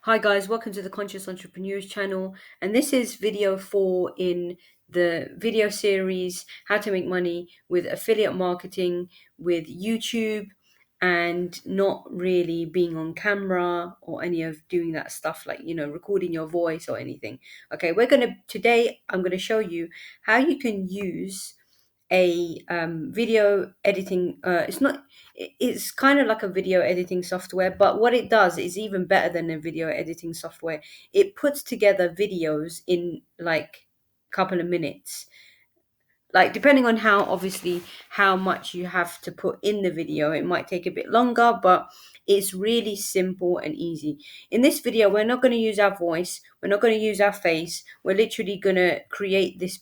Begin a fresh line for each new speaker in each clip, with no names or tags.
Hi guys, welcome to the Conscious Entrepreneurs channel, and this is video 4 in the video series How to Make Money with Affiliate Marketing with YouTube and not really being on camera or any of doing that stuff like recording your voice or anything. Okay, today I'm going to show you how you can use a video editing it's kind of like a video editing software, but what it does is even better than a video editing software. It puts together videos in like a couple of minutes, like depending on how much you have to put in the video. It might take a bit longer, but it's really simple and easy. In this video, we're not going to use our voice, we're not going to use our face. We're literally going to create this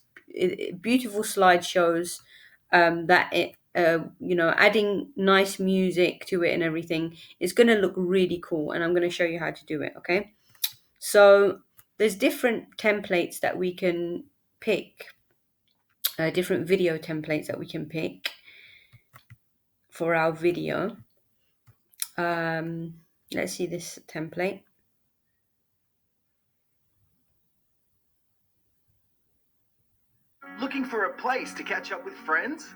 beautiful slideshows, adding nice music to it and everything. It's going to look really cool, and I'm going to show you how to do it. Okay, so there's different templates that we can pick, different video templates that we can pick for our video. Let's see this template.
Looking for a place to catch up with friends?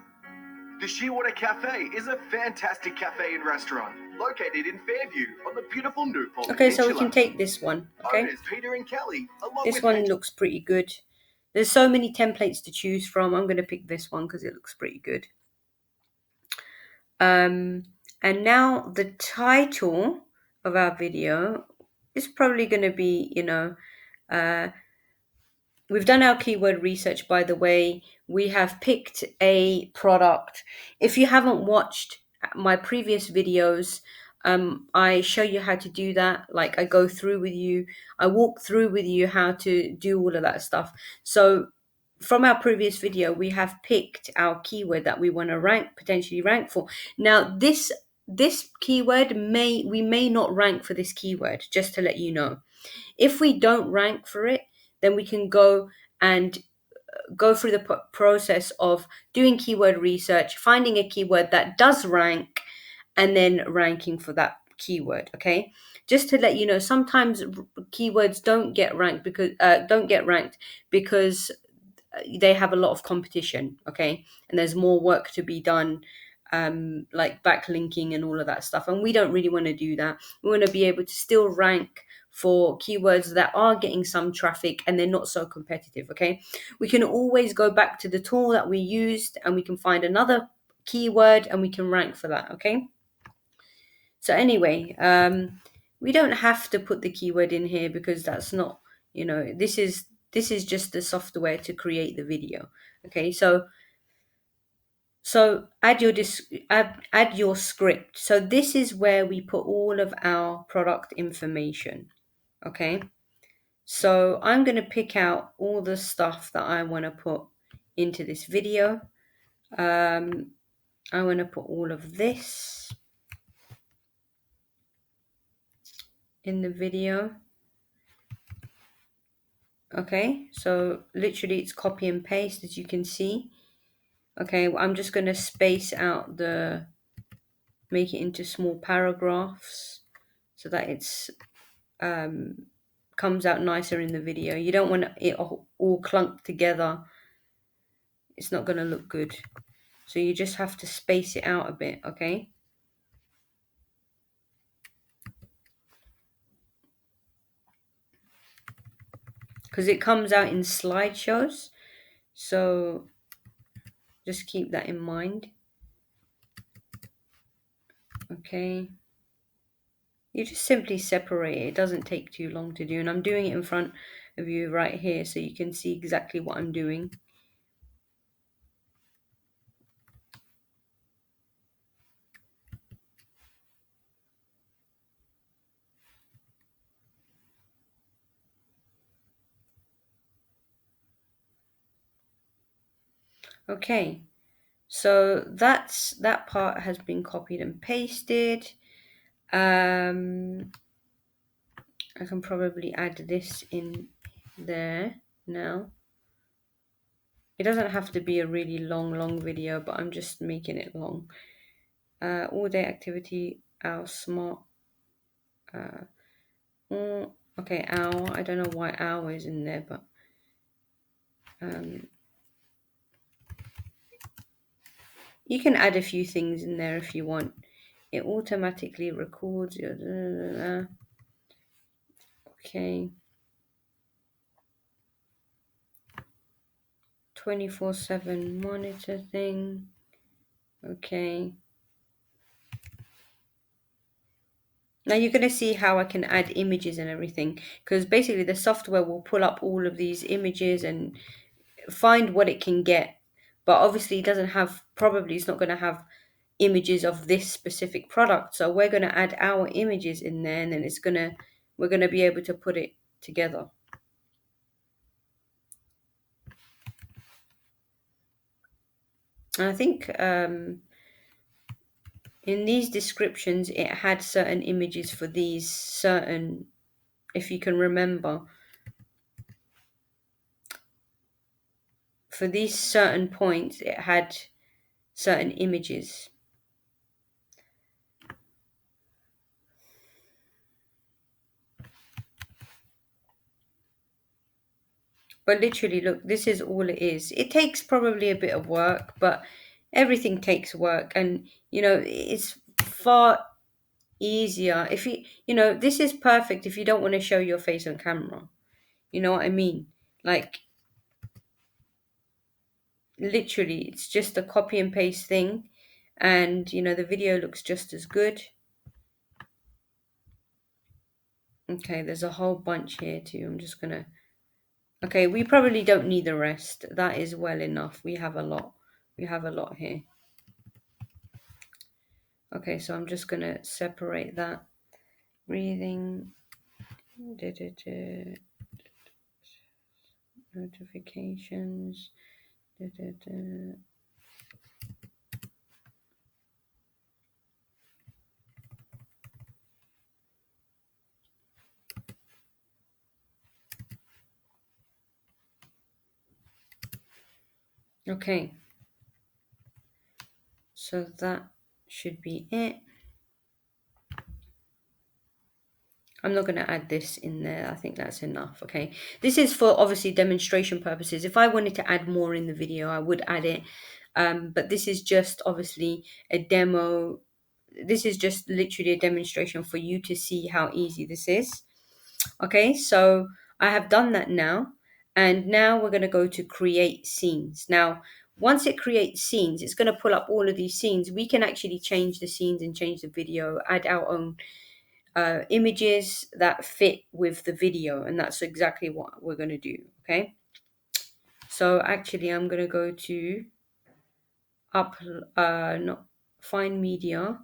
The Shearwater Cafe is a fantastic cafe and restaurant located in Fairview on the beautiful Newport
Okay, so we
Peninsula.
can take this one. Okay,
Owners Peter and Kelly, along
this
with
one looks pretty good. There's so many templates to choose from. I'm going to pick this one because it looks pretty good. And now the title of our video is probably going to be, we've done our keyword research, by the way. We have picked a product. If you haven't watched my previous videos, I show you how to do that. Like I walk through with you how to do all of that stuff. So from our previous video, we have picked our keyword that we want to potentially rank for. Now, this keyword we may not rank for this keyword, just to let you know. If we don't rank for it, then we can go through the process of doing keyword research, finding a keyword that does rank, and then ranking for that keyword. Okay, just to let you know, sometimes keywords don't get ranked because they have a lot of competition. Okay, and there's more work to be done, like backlinking and all of that stuff, and we don't really want to do that. We want to be able to still rank for keywords that are getting some traffic and they're not so competitive. Okay, we can always go back to the tool that we used and we can find another keyword and we can rank for that. Okay, so anyway, we don't have to put the keyword in here because that's not, this is just the software to create the video. Okay, so add your script. So this is where we put all of our product information. Okay, so I'm going to pick out all the stuff that I want to put into this video. I want to put all of this in the video. Okay, so literally it's copy and paste, as you can see. Okay, well, I'm just going to space out make it into small paragraphs so that it's comes out nicer in the video. You don't want it all clunked together. It's not going to look good. So you just have to space it out a bit, okay? Because it comes out in slideshows. So just keep that in mind. Okay. You just simply separate it. It doesn't take too long to do. And I'm doing it in front of you right here so you can see exactly what I'm doing. Okay. So that part has been copied and pasted. I can probably add this in there now. It doesn't have to be a really long video, but I'm just making it long. All day activity, our smart Okay, owl. I don't know why owl is in there, but you can add a few things in there if you want. It automatically records your. Okay. 24/7 monitor thing. Okay. Now you're going to see how I can add images and everything, because basically the software will pull up all of these images and find what it can get. But obviously it doesn't have, probably it's not going to have images of this specific product. So we're going to add our images in there, and then we're going to be able to put it together. And I think in these descriptions, it had certain images for these certain, if you can remember, for these certain points, it had certain images. But literally, look, this is all it is. It takes probably a bit of work, but everything takes work. And, it's far easier if this is perfect if you don't want to show your face on camera. You know what I mean? Like, literally, it's just a copy and paste thing. And, the video looks just as good. Okay, there's a whole bunch here too. I'm just gonna. Okay, we probably don't need the rest. That is well enough. We have a lot. We have a lot here. Okay, so I'm just gonna separate that. Breathing. Notifications. Okay. So that should be it. I'm not going to add this in there. I think that's enough. Okay. This is for obviously demonstration purposes. If I wanted to add more in the video, I would add it. But this is just obviously a demo. This is just literally a demonstration for you to see how easy this is. Okay. So I have done that now. And now we're going to go to create scenes. Now, once it creates scenes, it's going to pull up all of these scenes. We can actually change the scenes and change the video, add our own images that fit with the video, and that's exactly what we're going to do. Okay, so actually I'm going to go to not find media.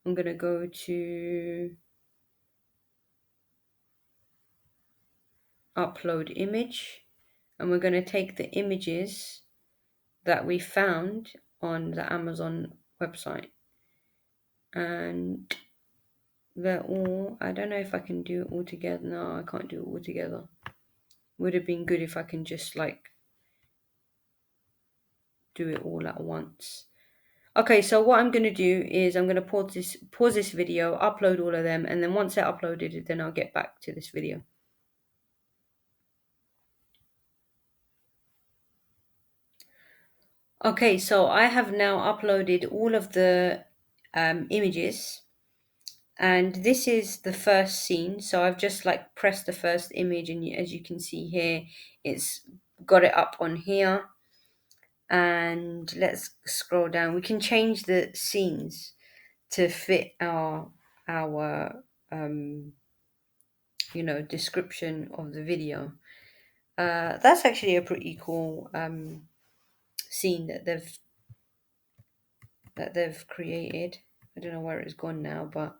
I'm going to go to upload image, and we're going to take the images that we found on the Amazon website, and they're all, I don't know if I can do it all together. No, I can't do it all together. Would have been good if I can just like do it all at once. Okay, so what I'm going to do is I'm going to pause this video, upload all of them, and then once they're uploaded, then I'll get back to this video. Okay, so I have now uploaded all of the images, and this is the first scene. So I've just like pressed the first image, and as you can see here, it's got it up on here. And let's scroll down. We can change the scenes to fit our description of the video. That's actually a pretty cool scene that they've created. I don't know where it's gone now, but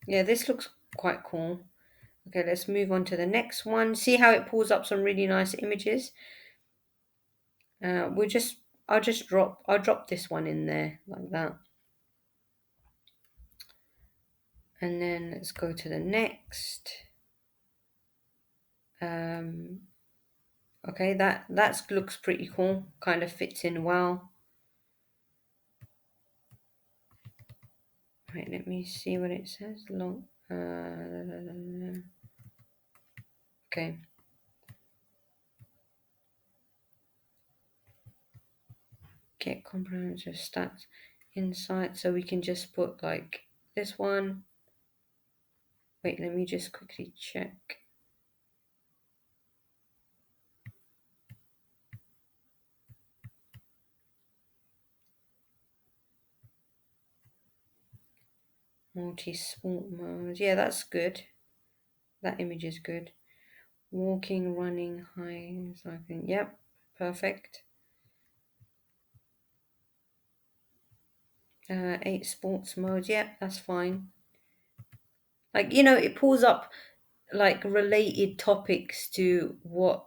yeah, this looks quite cool. Okay, let's move on to the next one. See how it pulls up some really nice images. I'll drop this one in there like that. And then let's go to the next. Okay, that looks pretty cool. Kind of fits in well. Wait, let me see what it says. Long. Okay. Get comprehensive stats insight. So we can just put like this one. Wait, let me just quickly check. Multi-sport mode. Yeah, that's good. That image is good. Walking, running, high, cycling. Yep, perfect. 8 sports modes. Yep, that's fine. Like, it pulls up like related topics to what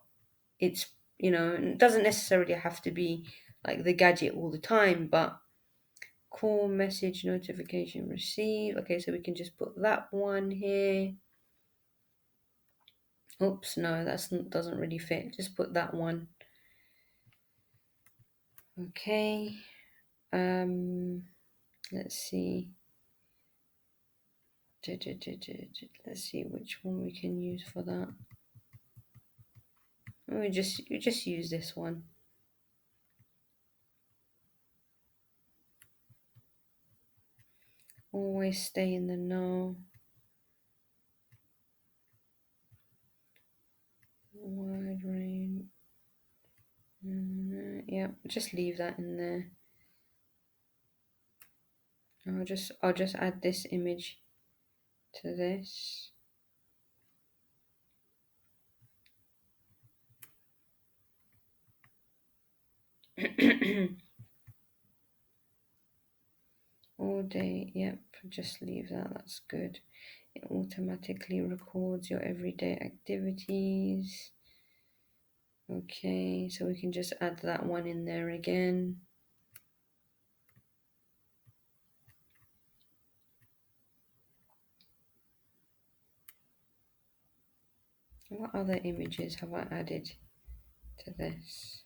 it's, it doesn't necessarily have to be like the gadget all the time, but call, message, notification, receive. Okay, so we can just put that one here. Oops, no, doesn't really fit. Just put that one. Okay. Let's see. Let's see which one we can use for that. We just use this one. Always stay in the know. Wide range. Yeah, just leave that in there. I'll just add this image to this. All day, yep, just leave that, that's good. It automatically records your everyday activities. Okay, so we can just add that one in there again. What other images have I added to this?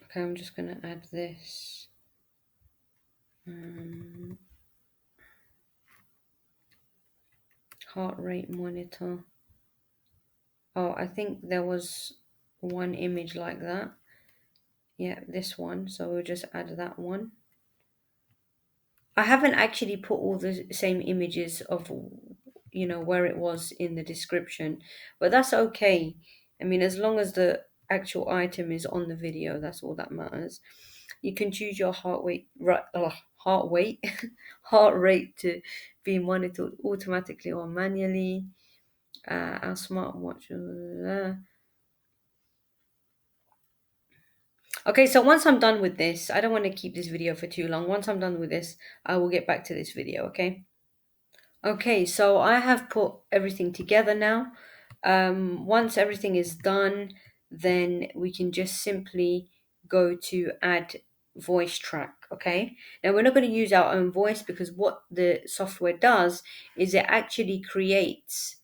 Okay, I'm just going to add this. Heart rate monitor. Oh, I think there was one image like that. Yeah, this one. So we'll just add that one. I haven't actually put all the same images of, where it was in the description, but that's okay. I mean, as long as the actual item is on the video, that's all that matters. You can choose your heart rate, heart rate to be monitored automatically or manually. Our smartwatch. Okay, so once I'm done with this, I don't want to keep this video for too long. Once I'm done with this, I will get back to this video, okay? Okay, so I have put everything together now. Once everything is done, then we can just simply go to add voice track, okay? Now we're not going to use our own voice because what the software does is it actually creates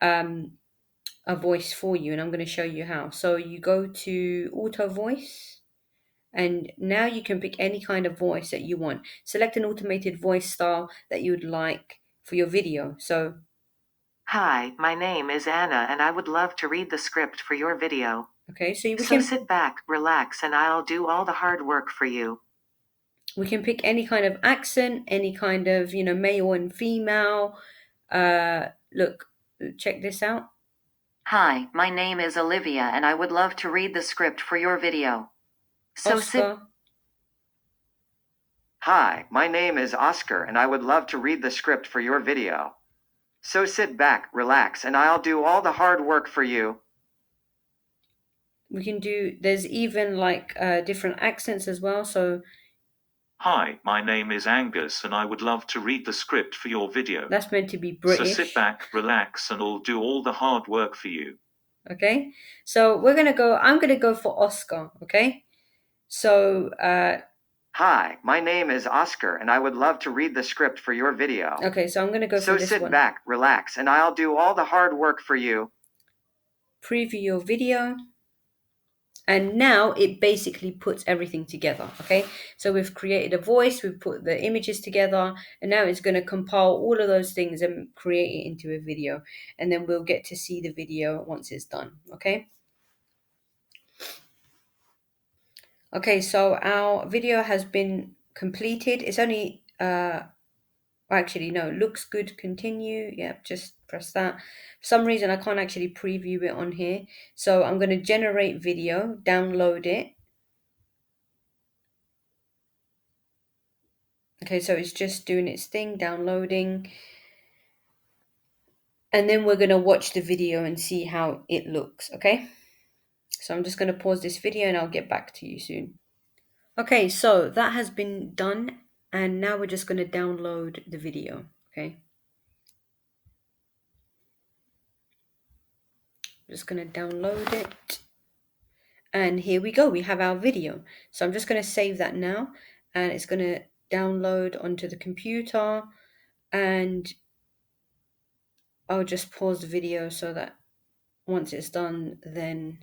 a voice for you, and I'm going to show you how. So you go to auto voice. And now you can pick any kind of voice that you want. Select an automated voice style that you would like for your video. So,
Hi, my name is Anna and I would love to read the script for your video.
okay, so
So sit back, relax, and I'll do all the hard work for you.
We can pick any kind of accent, any kind of, male and female. Look, check this out.
Hi, my name is Olivia and I would love to read the script for your video. So
Oscar.
Hi, my name is Oscar and I would love to read the script for your video. So sit back, relax, and I'll do all the hard work for you.
We can do, there's even like different accents as well. So,
Hi, my name is Angus and I would love to read the script for your video.
that's meant to be British.
So sit back, relax, and I'll do all the hard work for you.
Okay, so I'm going to go for Oscar, okay? So
Hi, my name is Oscar and I would love to read the script for your video.
Okay, so I'm going to go
So
for this
sit
one.
back, relax, and I'll do all the hard work for you.
Preview your video. And now it basically puts everything together, okay? So we've created a voice, we've put the images together, and now it's going to compile all of those things and create it into a video. And then we'll get to see the video once it's done, okay? Okay, so our video has been completed. It's only, actually, no, looks good, continue. Yep, just press that. For some reason, I can't actually preview it on here. So I'm going to generate video, download it. Okay, so it's just doing its thing, downloading. And then we're going to watch the video and see how it looks, okay? So I'm just going to pause this video and I'll get back to you soon. Okay, so that has been done. And now we're just going to download the video, okay? Just going to download it. And here we go, we have our video. So I'm just going to save that now. And it's going to download onto the computer. And I'll just pause the video so that once it's done, then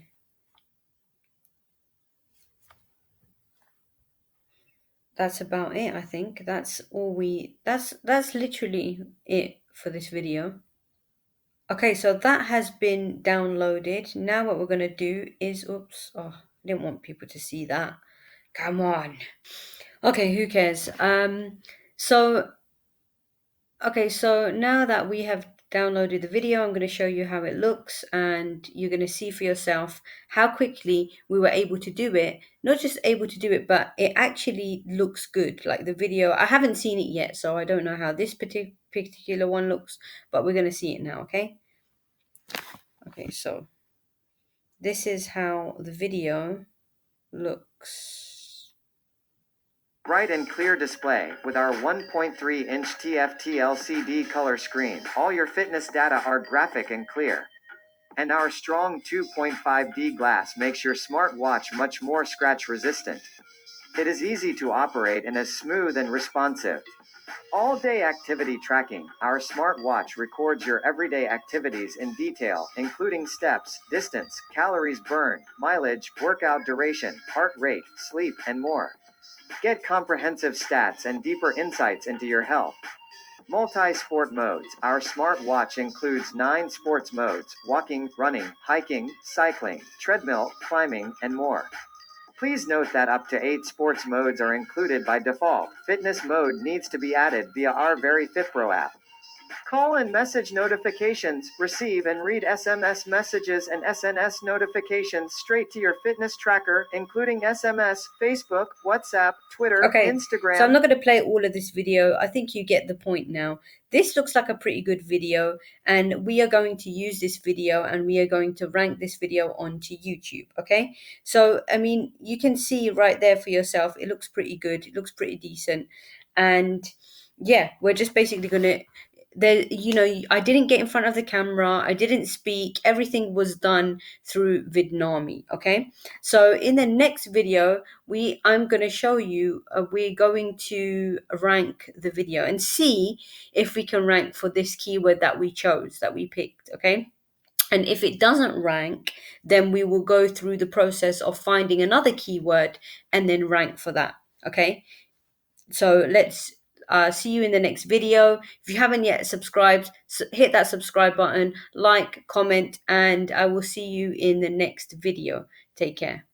that's about it. I think that's literally it for this video. Okay, so that has been downloaded. Now what we're going to do is, oops, oh, I didn't want people to see that. Come on. Okay, who cares? So now that we have downloaded the video, I'm going to show you how it looks, and you're going to see for yourself how quickly we were able to do it. Not just able to do it, but it actually looks good. Like the video, I haven't seen it yet, so I don't know how this particular one looks, but we're going to see it now, okay? Okay, so this is how the video looks.
Bright and clear display with our 1.3-inch TFT LCD color screen. All your fitness data are graphic and clear. And our strong 2.5D glass makes your smartwatch much more scratch resistant. It is easy to operate and is smooth and responsive. All-day activity tracking. Our smartwatch records your everyday activities in detail, including steps, distance, calories burned, mileage, workout duration, heart rate, sleep, and more. Get comprehensive stats and deeper insights into your health. Multi-sport modes. Our smartwatch includes 9 sports modes: walking, running, hiking, cycling, treadmill, climbing, and more. Please note that up to 8 sports modes are included by default. Fitness mode needs to be added via our Very Fit Pro app. Call and message notifications, receive and read SMS messages and SNS notifications straight to your fitness tracker, including SMS, Facebook, WhatsApp, Twitter,
Okay,
Instagram.
so I'm not going to play all of this video. I think you get the point now. This looks like a pretty good video, and we are going to use this video and we are going to rank this video onto YouTube, okay? So, I mean, you can see right there for yourself, it looks pretty good. It looks pretty decent. And yeah, we're just basically going to, I didn't get in front of the camera. I didn't speak. Everything was done through Vidnami, okay? So in the next video, I'm going to show you, we're going to rank the video and see if we can rank for this keyword that we chose, that we picked, okay? And if it doesn't rank, then we will go through the process of finding another keyword and then rank for that, okay? So let's see you in the next video. If you haven't yet subscribed, hit that subscribe button, like, comment, and I will see you in the next video. Take care.